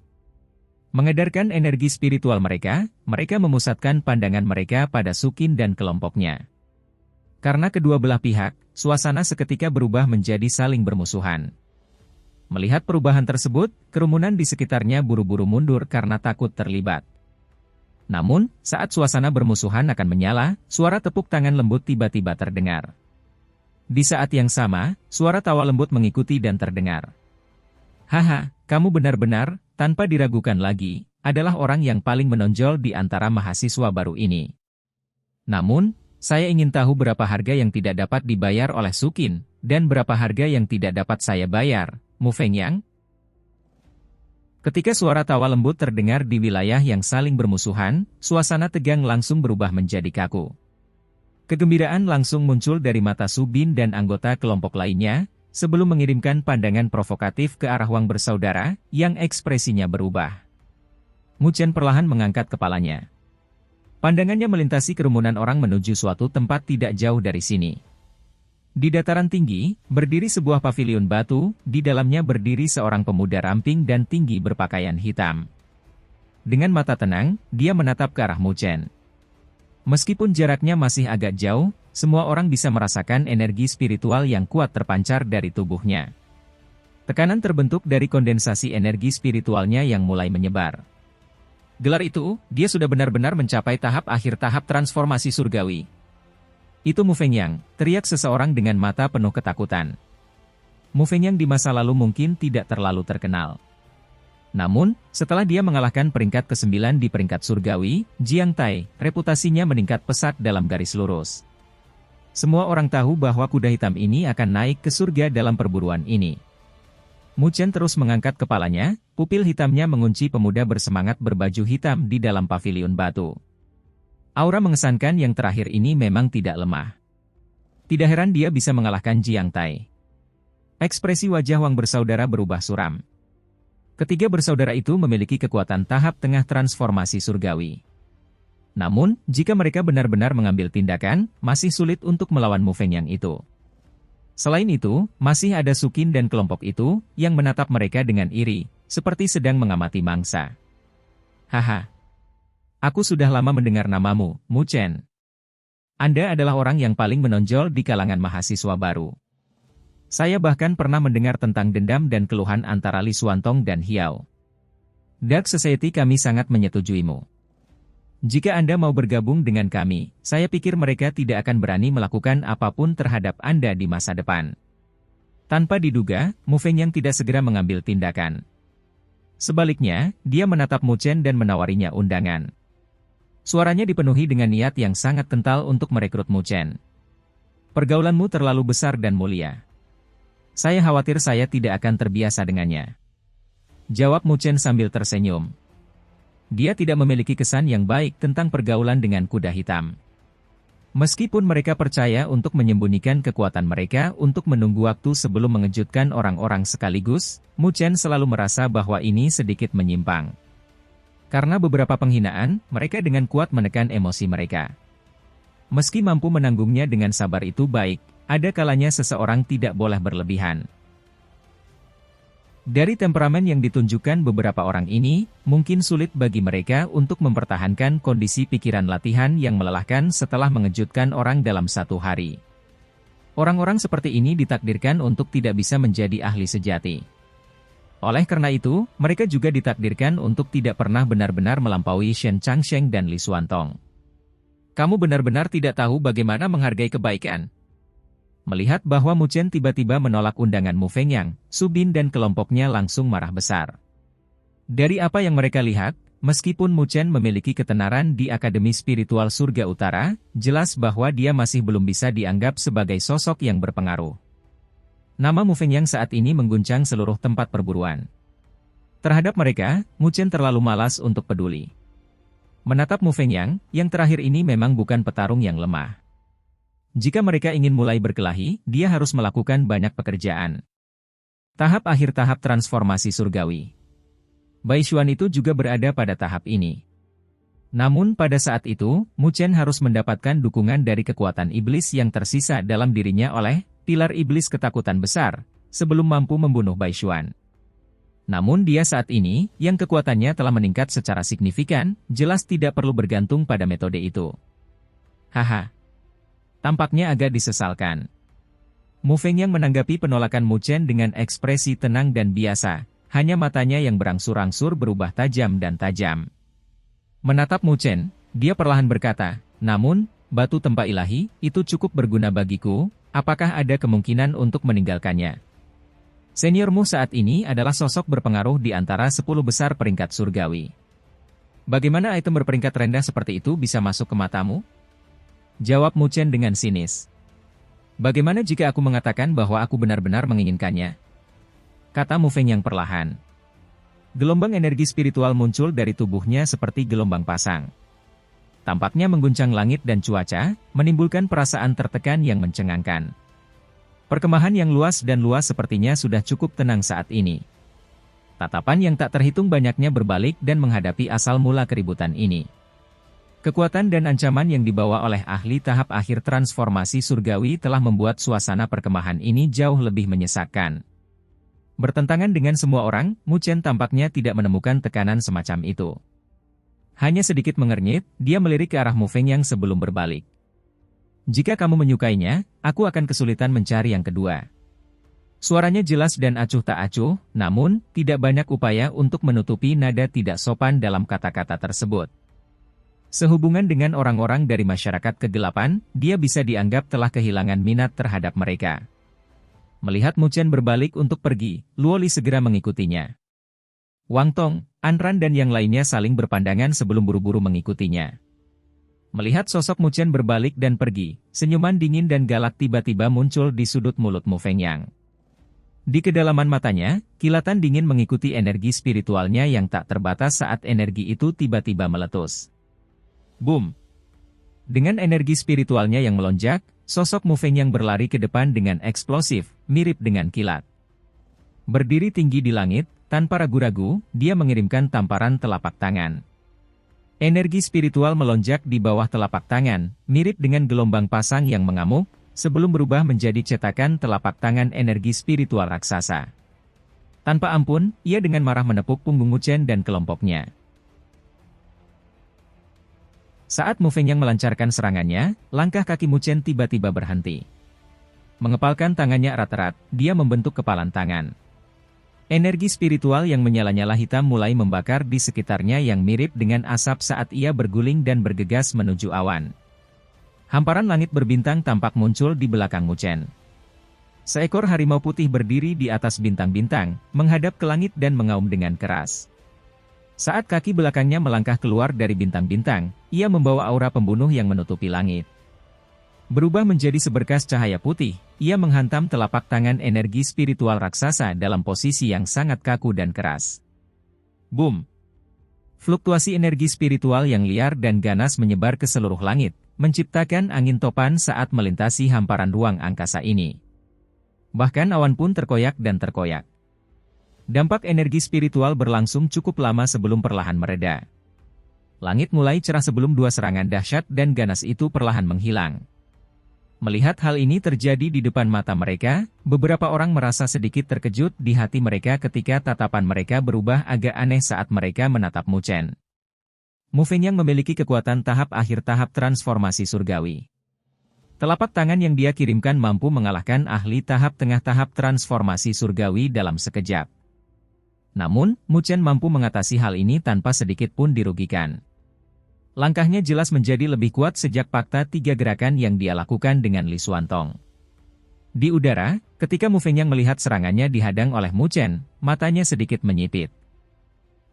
Mengedarkan energi spiritual mereka, mereka memusatkan pandangan mereka pada Sukin dan kelompoknya. Karena kedua belah pihak, suasana seketika berubah menjadi saling bermusuhan. Melihat perubahan tersebut, kerumunan di sekitarnya buru-buru mundur karena takut terlibat. Namun, saat suasana bermusuhan akan menyala, suara tepuk tangan lembut tiba-tiba terdengar. Di saat yang sama, suara tawa lembut mengikuti dan terdengar. Haha, kamu benar-benar, tanpa diragukan lagi, adalah orang yang paling menonjol di antara mahasiswa baru ini. Namun, saya ingin tahu berapa harga yang tidak dapat dibayar oleh Sukin, dan berapa harga yang tidak dapat saya bayar, Mu Fengyang? Ketika suara tawa lembut terdengar di wilayah yang saling bermusuhan, suasana tegang langsung berubah menjadi kaku. Kegembiraan langsung muncul dari mata Subin dan anggota kelompok lainnya, sebelum mengirimkan pandangan provokatif ke arah Wang bersaudara, yang ekspresinya berubah. Mu Chen perlahan mengangkat kepalanya. Pandangannya melintasi kerumunan orang menuju suatu tempat tidak jauh dari sini. Di dataran tinggi, berdiri sebuah paviliun batu, di dalamnya berdiri seorang pemuda ramping dan tinggi berpakaian hitam. Dengan mata tenang, dia menatap ke arah Mu Chen. Meskipun jaraknya masih agak jauh, semua orang bisa merasakan energi spiritual yang kuat terpancar dari tubuhnya. Tekanan terbentuk dari kondensasi energi spiritualnya yang mulai menyebar. Gelar itu, dia sudah benar-benar mencapai tahap akhir tahap transformasi surgawi. Itu Mu Fengyang, teriak seseorang dengan mata penuh ketakutan. Mu Fengyang di masa lalu mungkin tidak terlalu terkenal. Namun, setelah dia mengalahkan peringkat ke-9 di peringkat surgawi, Jiang Tai, reputasinya meningkat pesat dalam garis lurus. Semua orang tahu bahwa kuda hitam ini akan naik ke surga dalam perburuan ini. Mu Chen terus mengangkat kepalanya, pupil hitamnya mengunci pemuda bersemangat berbaju hitam di dalam paviliun batu. Aura mengesankan yang terakhir ini memang tidak lemah. Tidak heran dia bisa mengalahkan Jiang Tai. Ekspresi wajah Wang bersaudara berubah suram. Ketiga bersaudara itu memiliki kekuatan tahap tengah transformasi surgawi. Namun, jika mereka benar-benar mengambil tindakan, masih sulit untuk melawan Mu Fengyang itu. Selain itu, masih ada Sukin dan kelompok itu, yang menatap mereka dengan iri, seperti sedang mengamati mangsa. Haha. Aku sudah lama mendengar namamu, Mu Chen. Anda adalah orang yang paling menonjol di kalangan mahasiswa baru. Saya bahkan pernah mendengar tentang dendam dan keluhan antara Li Xuantong dan Hiao. Dark Society kami sangat menyetujuimu. Jika Anda mau bergabung dengan kami, saya pikir mereka tidak akan berani melakukan apapun terhadap Anda di masa depan. Tanpa diduga, Mu Fengyang tidak segera mengambil tindakan. Sebaliknya, dia menatap Mu Chen dan menawarinya undangan. Suaranya dipenuhi dengan niat yang sangat kental untuk merekrut Mu Chen. Pergaulanmu terlalu besar dan mulia. Saya khawatir saya tidak akan terbiasa dengannya. Jawab Mu Chen sambil tersenyum. Dia tidak memiliki kesan yang baik tentang pergaulan dengan kuda hitam. Meskipun mereka percaya untuk menyembunyikan kekuatan mereka untuk menunggu waktu sebelum mengejutkan orang-orang sekaligus, Mu Chen selalu merasa bahwa ini sedikit menyimpang. Karena beberapa penghinaan, mereka dengan kuat menekan emosi mereka. Meski mampu menanggungnya dengan sabar itu baik, ada kalanya seseorang tidak boleh berlebihan. Dari temperamen yang ditunjukkan beberapa orang ini, mungkin sulit bagi mereka untuk mempertahankan kondisi pikiran latihan yang melelahkan setelah mengejutkan orang dalam satu hari. Orang-orang seperti ini ditakdirkan untuk tidak bisa menjadi ahli sejati. Oleh karena itu, mereka juga ditakdirkan untuk tidak pernah benar-benar melampaui Shen Changsheng dan Li Xuantong. Kamu benar-benar tidak tahu bagaimana menghargai kebaikan. Melihat bahwa Mu Chen tiba-tiba menolak undangan Mu Fengyang, Su Bin dan kelompoknya langsung marah besar. Dari apa yang mereka lihat, meskipun Mu Chen memiliki ketenaran di Akademi Spiritual Surga Utara, jelas bahwa dia masih belum bisa dianggap sebagai sosok yang berpengaruh. Nama Mu Fengyang saat ini mengguncang seluruh tempat perburuan. Terhadap mereka, Mu Chen terlalu malas untuk peduli. Menatap Mu Fengyang, yang terakhir ini memang bukan petarung yang lemah. Jika mereka ingin mulai berkelahi, dia harus melakukan banyak pekerjaan. Tahap akhir tahap transformasi surgawi. Bai Xuan itu juga berada pada tahap ini. Namun pada saat itu, Mu Chen harus mendapatkan dukungan dari kekuatan iblis yang tersisa dalam dirinya oleh pilar iblis ketakutan besar, sebelum mampu membunuh Bai Xuan. Namun dia saat ini, yang kekuatannya telah meningkat secara signifikan, jelas tidak perlu bergantung pada metode itu. Haha. Tampaknya agak disesalkan. Mu Fengyang menanggapi penolakan Mu Chen dengan ekspresi tenang dan biasa, hanya matanya yang berangsur-angsur berubah tajam dan tajam. Menatap Mu Chen, dia perlahan berkata, namun, batu tempa ilahi, itu cukup berguna bagiku, apakah ada kemungkinan untuk meninggalkannya? Seniormu saat ini adalah sosok berpengaruh di antara 10 besar peringkat surgawi. Bagaimana item berperingkat rendah seperti itu bisa masuk ke matamu? Jawab Mu Chen dengan sinis. Bagaimana jika aku mengatakan bahwa aku benar-benar menginginkannya? Kata Mu Fengyang perlahan. Gelombang energi spiritual muncul dari tubuhnya seperti gelombang pasang. Tampaknya mengguncang langit dan cuaca, menimbulkan perasaan tertekan yang mencengangkan. Perkemahan yang luas dan luas sepertinya sudah cukup tenang saat ini. Tatapan yang tak terhitung banyaknya berbalik dan menghadapi asal mula keributan ini. Kekuatan dan ancaman yang dibawa oleh ahli tahap akhir transformasi surgawi telah membuat suasana perkemahan ini jauh lebih menyesakkan. Bertentangan dengan semua orang, Mu Chen tampaknya tidak menemukan tekanan semacam itu. Hanya sedikit mengernyit, dia melirik ke arah Mu Fengyang sebelum berbalik. Jika kamu menyukainya, aku akan kesulitan mencari yang kedua. Suaranya jelas dan acuh tak acuh, namun, tidak banyak upaya untuk menutupi nada tidak sopan dalam kata-kata tersebut. Sehubungan dengan orang-orang dari masyarakat kegelapan, dia bisa dianggap telah kehilangan minat terhadap mereka. Melihat Mu Chen berbalik untuk pergi, Luo Li segera mengikutinya. Wang Tong, An Ran dan yang lainnya saling berpandangan sebelum buru-buru mengikutinya. Melihat sosok Mu Chen berbalik dan pergi, senyuman dingin dan galak tiba-tiba muncul di sudut mulut Mu Fengyang. Di kedalaman matanya, kilatan dingin mengikuti energi spiritualnya yang tak terbatas saat energi itu tiba-tiba meletus. Boom! Dengan energi spiritualnya yang melonjak, sosok Mu Fengyang berlari ke depan dengan eksplosif, mirip dengan kilat. Berdiri tinggi di langit, tanpa ragu-ragu, dia mengirimkan tamparan telapak tangan. Energi spiritual melonjak di bawah telapak tangan, mirip dengan gelombang pasang yang mengamuk, sebelum berubah menjadi cetakan telapak tangan energi spiritual raksasa. Tanpa ampun, ia dengan marah menepuk punggung Mu Chen dan kelompoknya. Saat Mu Fengyang melancarkan serangannya, langkah kaki Mu Chen tiba-tiba berhenti. Mengepalkan tangannya erat-erat, dia membentuk kepalan tangan. Energi spiritual yang menyala-nyala hitam mulai membakar di sekitarnya yang mirip dengan asap saat ia berguling dan bergegas menuju awan. Hamparan langit berbintang tampak muncul di belakang Mu Chen. Seekor harimau putih berdiri di atas bintang-bintang, menghadap ke langit dan mengaum dengan keras. Saat kaki belakangnya melangkah keluar dari bintang-bintang, ia membawa aura pembunuh yang menutupi langit. Berubah menjadi seberkas cahaya putih, ia menghantam telapak tangan energi spiritual raksasa dalam posisi yang sangat kaku dan keras. Boom! Fluktuasi energi spiritual yang liar dan ganas menyebar ke seluruh langit, menciptakan angin topan saat melintasi hamparan ruang angkasa ini. Bahkan awan pun terkoyak dan terkoyak. Dampak energi spiritual berlangsung cukup lama sebelum perlahan mereda. Langit mulai cerah sebelum dua serangan dahsyat dan ganas itu perlahan menghilang. Melihat hal ini terjadi di depan mata mereka, beberapa orang merasa sedikit terkejut di hati mereka ketika tatapan mereka berubah agak aneh saat mereka menatap Mu Chen. Mu Fengyang memiliki kekuatan tahap akhir tahap transformasi surgawi. Telapak tangan yang dia kirimkan mampu mengalahkan ahli tahap tengah tahap transformasi surgawi dalam sekejap. Namun, Mu Chen mampu mengatasi hal ini tanpa sedikit pun dirugikan. Langkahnya jelas menjadi lebih kuat sejak fakta 3 gerakan yang dia lakukan dengan Li Xuantong. Di udara, ketika Mu Fengyang melihat serangannya dihadang oleh Mu Chen, matanya sedikit menyipit.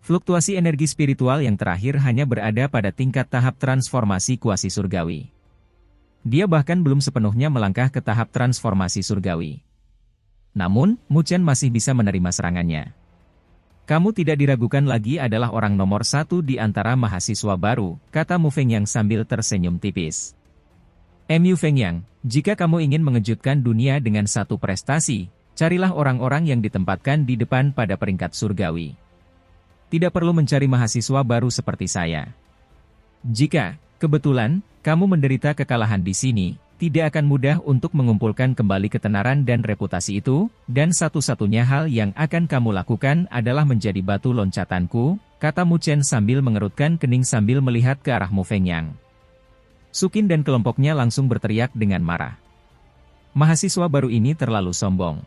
Fluktuasi energi spiritual yang terakhir hanya berada pada tingkat tahap transformasi kuasi surgawi. Dia bahkan belum sepenuhnya melangkah ke tahap transformasi surgawi. Namun, Mu Chen masih bisa menerima serangannya. Kamu tidak diragukan lagi adalah orang nomor 1 di antara mahasiswa baru, kata Mu Fengyang sambil tersenyum tipis. Mu Fengyang, jika kamu ingin mengejutkan dunia dengan satu prestasi, carilah orang-orang yang ditempatkan di depan pada peringkat surgawi. Tidak perlu mencari mahasiswa baru seperti saya. Jika, kebetulan, kamu menderita kekalahan di sini, tidak akan mudah untuk mengumpulkan kembali ketenaran dan reputasi itu, dan satu-satunya hal yang akan kamu lakukan adalah menjadi batu loncatanku, kata Mu Chen sambil mengerutkan kening sambil melihat ke arah Mu Fengyang. Sukin dan kelompoknya langsung berteriak dengan marah. Mahasiswa baru ini terlalu sombong.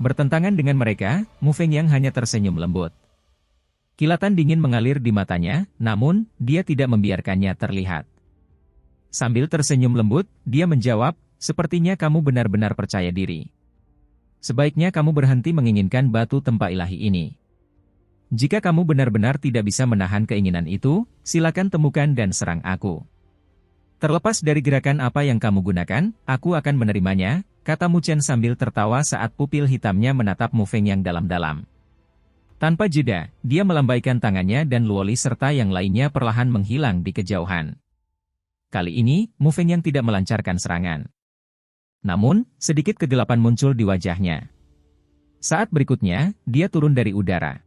Bertentangan dengan mereka, Mu Fengyang hanya tersenyum lembut. Kilatan dingin mengalir di matanya, namun, dia tidak membiarkannya terlihat. Sambil tersenyum lembut, dia menjawab, sepertinya kamu benar-benar percaya diri. Sebaiknya kamu berhenti menginginkan batu tempa ilahi ini. Jika kamu benar-benar tidak bisa menahan keinginan itu, silakan temukan dan serang aku. Terlepas dari gerakan apa yang kamu gunakan, aku akan menerimanya, kata Mu Chen sambil tertawa saat pupil hitamnya menatap Mu Fengyang dalam-dalam. Tanpa jeda, dia melambaikan tangannya dan Luo Li serta yang lainnya perlahan menghilang di kejauhan. Kali ini, Mu Fengyang tidak melancarkan serangan. Namun, sedikit kegelapan muncul di wajahnya. Saat berikutnya, dia turun dari udara.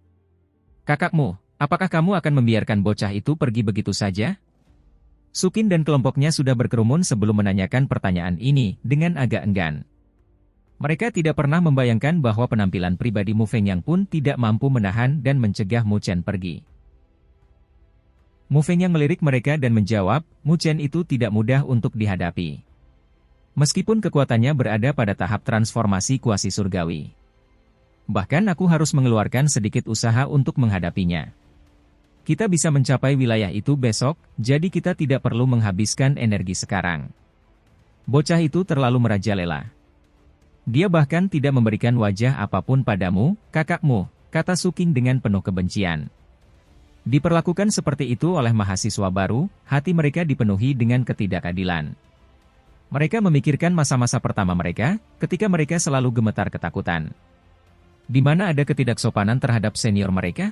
Kakakmu, apakah kamu akan membiarkan bocah itu pergi begitu saja? Sukin dan kelompoknya sudah berkerumun sebelum menanyakan pertanyaan ini dengan agak enggan. Mereka tidak pernah membayangkan bahwa penampilan pribadi Mu Fengyang pun tidak mampu menahan dan mencegah Mu Chen pergi. Mu Fengyang melirik mereka dan menjawab, Mu Chen itu tidak mudah untuk dihadapi. Meskipun kekuatannya berada pada tahap transformasi kuasi surgawi. Bahkan aku harus mengeluarkan sedikit usaha untuk menghadapinya. Kita bisa mencapai wilayah itu besok, jadi kita tidak perlu menghabiskan energi sekarang. Bocah itu terlalu merajalela. Dia bahkan tidak memberikan wajah apapun padamu, kakakmu, kata Suking dengan penuh kebencian. Diperlakukan seperti itu oleh mahasiswa baru, hati mereka dipenuhi dengan ketidakadilan. Mereka memikirkan masa-masa pertama mereka, ketika mereka selalu gemetar ketakutan. Di mana ada ketidaksopanan terhadap senior mereka?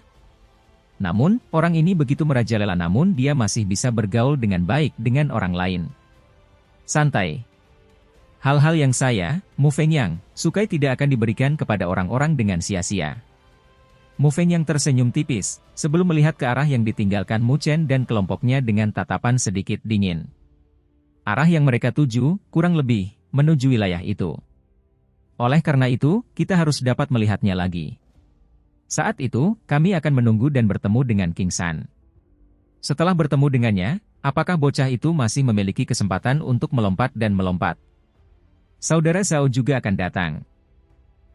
Namun, orang ini begitu merajalela namun dia masih bisa bergaul dengan baik dengan orang lain. Santai. Hal-hal yang saya, Mu Fengyang, sukai tidak akan diberikan kepada orang-orang dengan sia-sia. Mu Fengyang tersenyum tipis, sebelum melihat ke arah yang ditinggalkan Mu Chen dan kelompoknya dengan tatapan sedikit dingin. Arah yang mereka tuju, kurang lebih, menuju wilayah itu. Oleh karena itu, kita harus dapat melihatnya lagi. Saat itu, kami akan menunggu dan bertemu dengan King San. Setelah bertemu dengannya, apakah bocah itu masih memiliki kesempatan untuk melompat dan melompat? Saudara Zhao juga akan datang.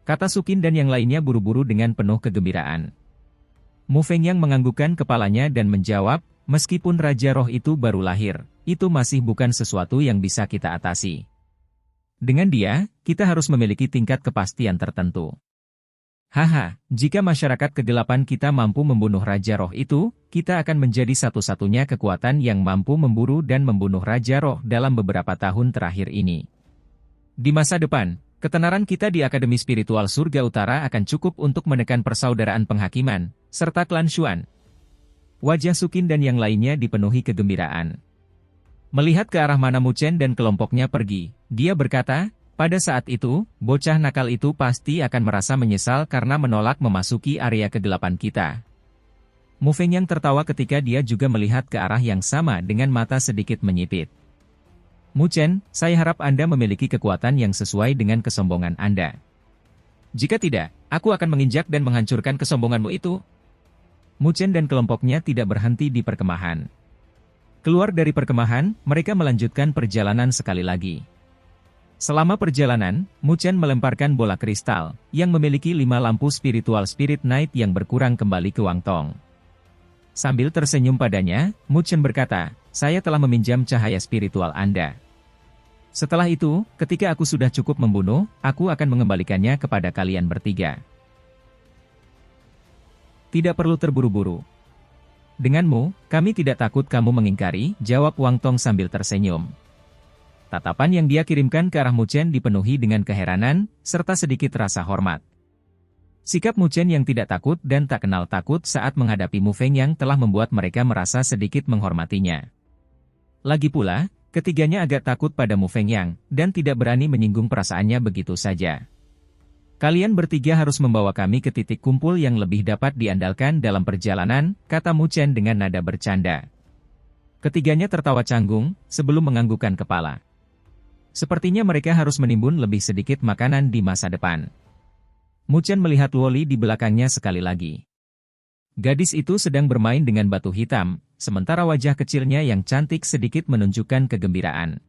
Kata Sukin dan yang lainnya buru-buru dengan penuh kegembiraan. Mu Fengyang menganggukkan kepalanya dan menjawab, meskipun Raja Roh itu baru lahir, itu masih bukan sesuatu yang bisa kita atasi. Dengan dia, kita harus memiliki tingkat kepastian tertentu. Haha, jika masyarakat kegelapan kita mampu membunuh Raja Roh itu, kita akan menjadi satu-satunya kekuatan yang mampu memburu dan membunuh Raja Roh dalam beberapa tahun terakhir ini. Di masa depan, ketenaran kita di Akademi Spiritual Surga Utara akan cukup untuk menekan persaudaraan penghakiman, serta klan Xuan. Wajah Sukin dan yang lainnya dipenuhi kegembiraan. Melihat ke arah mana Mu Chen dan kelompoknya pergi, dia berkata, pada saat itu, bocah nakal itu pasti akan merasa menyesal karena menolak memasuki area kegelapan kita. Mu Fengyang tertawa ketika dia juga melihat ke arah yang sama dengan mata sedikit menyipit. Mu Chen, saya harap Anda memiliki kekuatan yang sesuai dengan kesombongan Anda. Jika tidak, aku akan menginjak dan menghancurkan kesombonganmu itu. Mu Chen dan kelompoknya tidak berhenti di perkemahan. Keluar dari perkemahan, mereka melanjutkan perjalanan sekali lagi. Selama perjalanan, Mu Chen melemparkan bola kristal, yang memiliki 5 lampu spiritual Spirit Night yang berkurang kembali ke Wang Tong. Sambil tersenyum padanya, Mu Chen berkata, saya telah meminjam cahaya spiritual Anda. Setelah itu, ketika aku sudah cukup membunuh, aku akan mengembalikannya kepada kalian bertiga. Tidak perlu terburu-buru. Denganmu, kami tidak takut kamu mengingkari, jawab Wang Tong sambil tersenyum. Tatapan yang dia kirimkan ke arah Mu Chen dipenuhi dengan keheranan, serta sedikit rasa hormat. Sikap Mu Chen yang tidak takut dan tak kenal takut saat menghadapi Mu Fengyang telah membuat mereka merasa sedikit menghormatinya. Lagi pula, ketiganya agak takut pada Mu Fengyang, dan tidak berani menyinggung perasaannya begitu saja. Kalian bertiga harus membawa kami ke titik kumpul yang lebih dapat diandalkan dalam perjalanan, kata Mu Chen dengan nada bercanda. Ketiganya tertawa canggung, sebelum menganggukkan kepala. Sepertinya mereka harus menimbun lebih sedikit makanan di masa depan. Mu Chen melihat Luoli di belakangnya sekali lagi. Gadis itu sedang bermain dengan batu hitam, sementara wajah kecilnya yang cantik sedikit menunjukkan kegembiraan.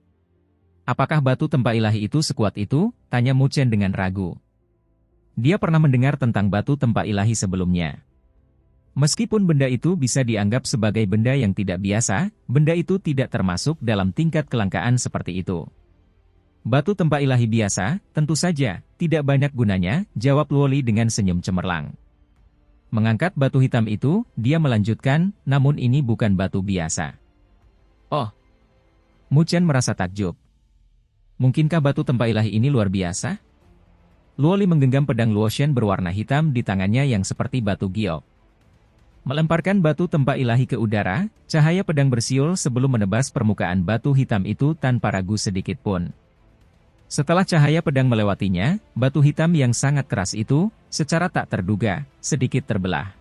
Apakah batu tempa ilahi itu sekuat itu? Tanya Mu Chen dengan ragu. Dia pernah mendengar tentang batu tempa ilahi sebelumnya. Meskipun benda itu bisa dianggap sebagai benda yang tidak biasa, benda itu tidak termasuk dalam tingkat kelangkaan seperti itu. Batu tempa ilahi biasa, tentu saja, tidak banyak gunanya, jawab Luoli dengan senyum cemerlang. Mengangkat batu hitam itu, dia melanjutkan, namun ini bukan batu biasa. Oh! Mu Chen merasa takjub. Mungkinkah batu tempa ilahi ini luar biasa? Luoli menggenggam pedang Luoshen berwarna hitam di tangannya yang seperti batu giok. Melemparkan batu tempa ilahi ke udara, cahaya pedang bersiul sebelum menebas permukaan batu hitam itu tanpa ragu sedikit pun. Setelah cahaya pedang melewatinya, batu hitam yang sangat keras itu, secara tak terduga, sedikit terbelah.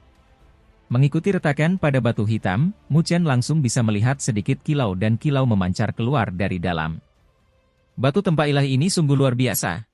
Mengikuti retakan pada batu hitam, Mu Chen langsung bisa melihat sedikit kilau dan kilau memancar keluar dari dalam. Batu tempa ilahi ini sungguh luar biasa.